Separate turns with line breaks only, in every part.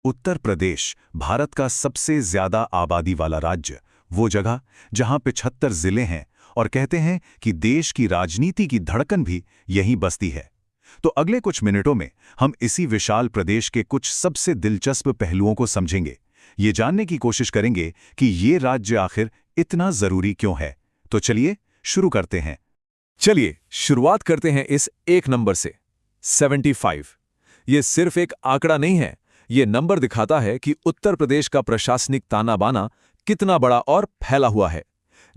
उत्तर प्रदेश भारत का सबसे ज्यादा आबादी वाला राज्य, वो जगह जहां 75 जिले हैं और कहते हैं कि देश की राजनीति की धड़कन भी यहीं बसती है। तो अगले कुछ मिनटों में हम इसी विशाल प्रदेश के कुछ सबसे दिलचस्प पहलुओं को समझेंगे। ये जानने की कोशिश करेंगे कि ये राज्य आखिर इतना जरूरी क्यों है। तो चलिए शुरू करते हैं।
चलिए शुरुआत करते हैं इस एक नंबर से, 75। ये सिर्फ एक आंकड़ा नहीं है, ये नंबर दिखाता है कि उत्तर प्रदेश का प्रशासनिक ताना बाना कितना बड़ा और फैला हुआ है।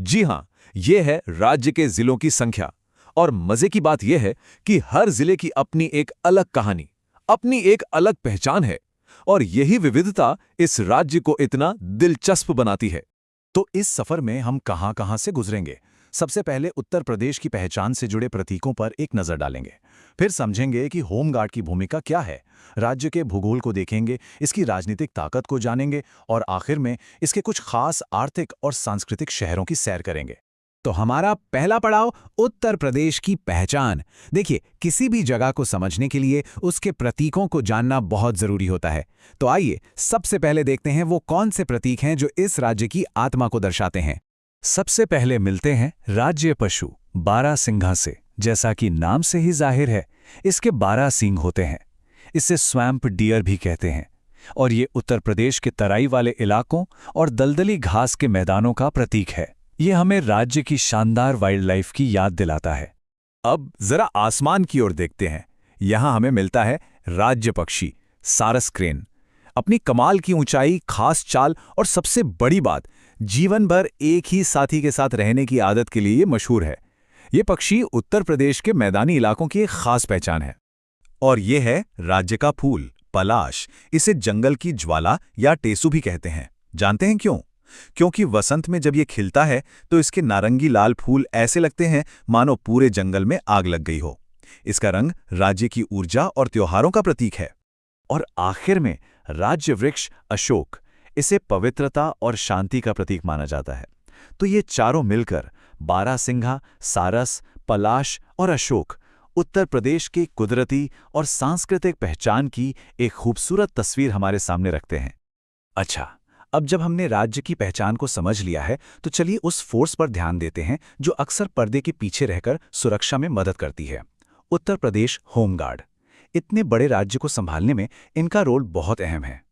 जी हां, ये है राज्य के जिलों की संख्या। और मजे की बात यह है कि हर जिले की अपनी एक अलग कहानी, अपनी एक अलग पहचान है, और यही विविधता इस राज्य को इतना दिलचस्प बनाती है।
तो इस सफर में हम कहां-कहां से गुजरेंगे। सबसे पहले उत्तर प्रदेश की पहचान से जुड़े प्रतीकों पर एक नजर डालेंगे। फिर समझेंगे कि होमगार्ड की भूमिका क्या है, राज्य के भूगोल को देखेंगे, इसकी राजनीतिक ताकत को जानेंगे और आखिर में इसके कुछ खास आर्थिक और सांस्कृतिक शहरों की सैर करेंगे।
तो हमारा पहला पड़ाव उत्तर प्रदेश की पहचान। देखिए, किसी भी जगह को समझने के लिए उसके प्रतीकों को जानना बहुत जरूरी होता है। तो आइए सबसे पहले देखते हैं वो कौन से प्रतीक हैं जो इस राज्य की आत्मा को दर्शाते हैं।
सबसे पहले मिलते हैं राज्य पशु बारहसिंघा से। जैसा कि नाम से ही जाहिर है, इसके 12 सींग होते हैं। इसे स्वैम्प डियर भी कहते हैं और ये उत्तर प्रदेश के तराई वाले इलाकों और दलदली घास के मैदानों का प्रतीक है। ये हमें राज्य की शानदार वाइल्ड लाइफ की याद दिलाता है।
अब जरा आसमान की ओर देखते हैं। यहां हमें मिलता है राज्य पक्षी सारस क्रेन। अपनी कमाल की ऊंचाई, खास चाल और सबसे बड़ी बात, जीवन भर एक ही साथी के साथ रहने की आदत के लिए ये मशहूर है। ये पक्षी उत्तर प्रदेश के मैदानी इलाकों की एक खास पहचान है। और ये है राज्य का फूल पलाश। इसे जंगल की ज्वाला या टेसू भी कहते हैं। जानते हैं क्यों? क्योंकि वसंत में जब ये खिलता है तो इसके नारंगी लाल फूल ऐसे लगते हैं मानो पूरे जंगल में आग लग गई हो। इसका रंग राज्य की ऊर्जा और त्योहारों का प्रतीक है। और आखिर में राज्य वृक्ष अशोक, इसे पवित्रता और शांति का प्रतीक माना जाता है। तो ये चारों मिलकर बारहसिंघा, सारस, पलाश और अशोक उत्तर प्रदेश की कुदरती और सांस्कृतिक पहचान की एक खूबसूरत तस्वीर हमारे सामने रखते हैं। अच्छा, अब जब हमने राज्य की पहचान को समझ लिया है, तो चलिए उस फोर्स पर ध्यान देते हैं जो अक्सर पर्दे के पीछे रहकर सुरक्षा में मदद करती है। उत्तर प्रदेश होमगार्ड। इतने बड़े राज्य को संभालने में इनका रोल बहुत अहम है।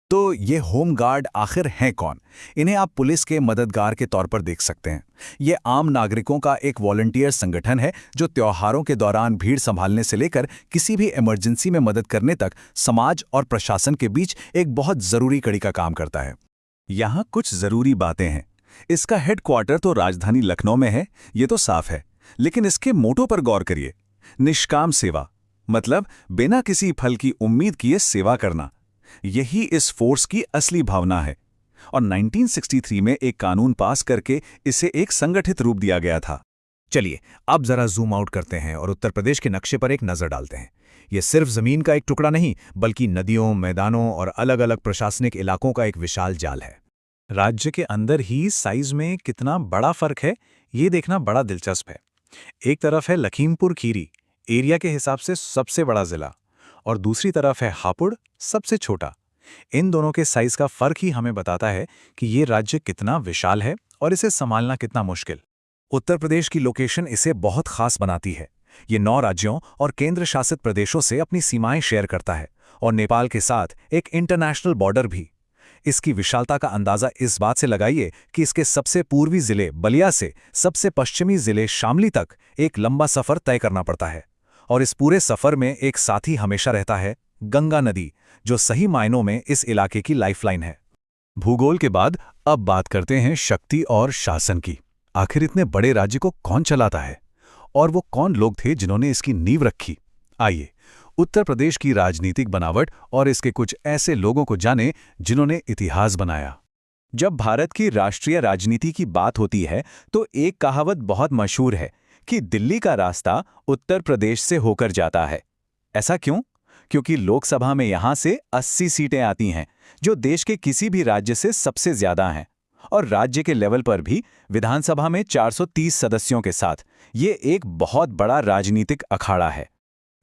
तो ये होमगार्ड आखिर हैं कौन? इन्हें आप पुलिस के मददगार के तौर पर देख सकते हैं। ये आम नागरिकों का एक वॉलंटियर संगठन है जो त्योहारों के दौरान भीड़ संभालने से लेकर किसी भी इमरजेंसी में मदद करने तक समाज और प्रशासन के बीच एक बहुत जरूरी कड़ी का काम करता है। यहाँ कुछ जरूरी बातें हैं। इसका हेडक्वार्टर तो राजधानी लखनऊ में है, ये तो साफ है, लेकिन इसके मोटो पर गौर करिए। निष्काम सेवा, मतलब बिना किसी फल की उम्मीद किए सेवा करना, यही इस फोर्स की असली भावना है। और 1963 में एक कानून पास करके इसे एक संगठित रूप दिया गया था।
चलिए अब जरा जूम आउट करते हैं और उत्तर प्रदेश के नक्शे पर एक नजर डालते हैं। ये सिर्फ जमीन का एक टुकड़ा नहीं, बल्कि नदियों, मैदानों और अलग अलग प्रशासनिक इलाकों का एक विशाल जाल है।
राज्य के अंदर ही साइज में कितना बड़ा फर्क है, ये देखना बड़ा दिलचस्प है। एक तरफ है लखीमपुर खीरी, एरिया के हिसाब से सबसे बड़ा जिला, और दूसरी तरफ है हापुड़, सबसे छोटा। इन दोनों के साइज का फर्क ही हमें बताता है कि ये राज्य कितना विशाल है और इसे संभालना कितना मुश्किल। उत्तर प्रदेश की लोकेशन इसे बहुत खास बनाती है। ये 9 राज्यों और केंद्र शासित प्रदेशों से अपनी सीमाएं शेयर करता है और नेपाल के साथ एक इंटरनेशनल बॉर्डर भी। इसकी विशालता का अंदाजा इस बात से लगाइए कि इसके सबसे पूर्वी जिले बलिया से सबसे पश्चिमी जिले शामली तक एक लंबा सफर तय करना पड़ता है। और इस पूरे सफर में एक साथी हमेशा रहता है, गंगा नदी, जो सही मायनों में इस इलाके की लाइफलाइन है। भूगोल के बाद अब बात करते हैं शक्ति और शासन की। आखिर इतने बड़े राज्य को कौन चलाता है और वो कौन लोग थे जिन्होंने इसकी नींव रखी? आइए उत्तर प्रदेश की राजनीतिक बनावट और इसके कुछ ऐसे लोगों को जाने जिन्होंने इतिहास बनाया। जब भारत की राष्ट्रीय राजनीति की बात होती है तो एक कहावत बहुत मशहूर है कि दिल्ली का रास्ता उत्तर प्रदेश से होकर जाता है। ऐसा क्यों? क्योंकि लोकसभा में यहां से 80 सीटें आती हैं, जो देश के किसी भी राज्य से सबसे ज्यादा हैं। और राज्य के लेवल पर भी विधानसभा में 430 सदस्यों के साथ ये एक बहुत बड़ा राजनीतिक अखाड़ा है।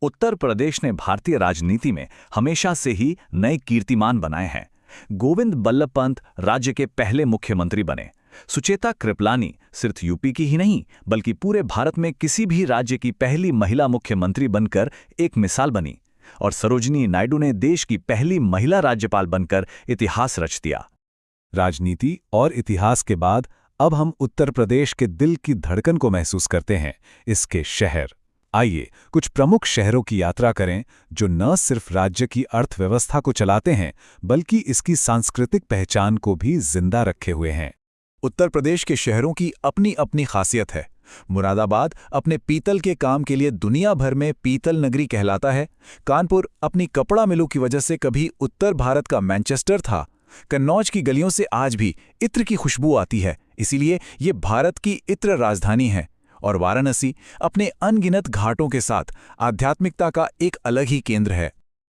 उत्तर प्रदेश ने भारतीय राजनीति में हमेशा से ही नए कीर्तिमान बनाए हैं। गोविंद बल्लभ पंत राज्य के पहले मुख्यमंत्री बने। सुचेता कृपलानी सिर्फ यूपी की ही नहीं बल्कि पूरे भारत में किसी भी राज्य की पहली महिला मुख्यमंत्री बनकर एक मिसाल बनी। और सरोजिनी नायडू ने देश की पहली महिला राज्यपाल बनकर इतिहास रच दिया।
राजनीति और इतिहास के बाद अब हम उत्तर प्रदेश के दिल की धड़कन को महसूस करते हैं, इसके शहर। आइए कुछ प्रमुख शहरों की यात्रा करें जो न सिर्फ राज्य की अर्थव्यवस्था को चलाते हैं बल्कि इसकी सांस्कृतिक पहचान को भी जिंदा रखे हुए हैं।
उत्तर प्रदेश के शहरों की अपनी अपनी खासियत है। मुरादाबाद अपने पीतल के काम के लिए दुनिया भर में पीतल नगरी कहलाता है। कानपुर अपनी कपड़ा मिलों की वजह से कभी उत्तर भारत का मैनचेस्टर था। कन्नौज की गलियों से आज भी इत्र की खुशबू आती है, इसीलिए ये भारत की इत्र राजधानी है। और वाराणसी अपने अनगिनत घाटों के साथ आध्यात्मिकता का एक अलग ही केंद्र है।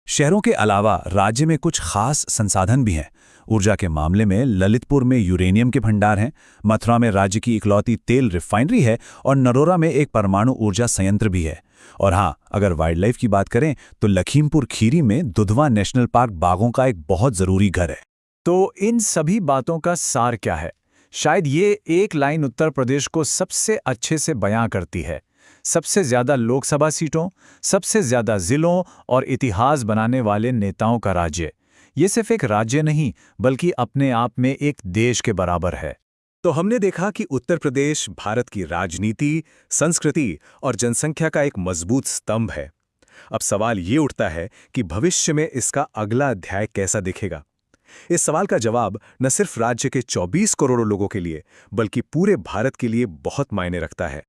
शहरों के अलावा राज्य में कुछ खास संसाधन भी हैं। ऊर्जा के मामले में ललितपुर में यूरेनियम के भंडार हैं, मथुरा में राज्य की इकलौती तेल रिफाइनरी है और नरोरा में एक परमाणु ऊर्जा संयंत्र भी है। और हाँ, अगर वाइल्ड लाइफ की बात करें तो लखीमपुर खीरी में दुधवा नेशनल पार्क बाघों का एक बहुत जरूरी घर है।
तो इन सभी बातों का सार क्या है? शायद ये एक लाइन उत्तर प्रदेश को सबसे अच्छे से बयां करती है। सबसे ज्यादा लोकसभा सीटों, सबसे ज्यादा जिलों और इतिहास बनाने वाले नेताओं का राज्य। ये सिर्फ एक राज्य नहीं बल्कि अपने आप में एक देश के बराबर है।
तो हमने देखा कि उत्तर प्रदेश भारत की राजनीति, संस्कृति और जनसंख्या का एक मजबूत स्तंभ है। अब सवाल ये उठता है कि भविष्य में इसका अगला अध्याय कैसा दिखेगा। इस सवाल का जवाब न सिर्फ राज्य के 24 करोड़ लोगों के लिए बल्कि पूरे भारत के लिए बहुत मायने रखता है।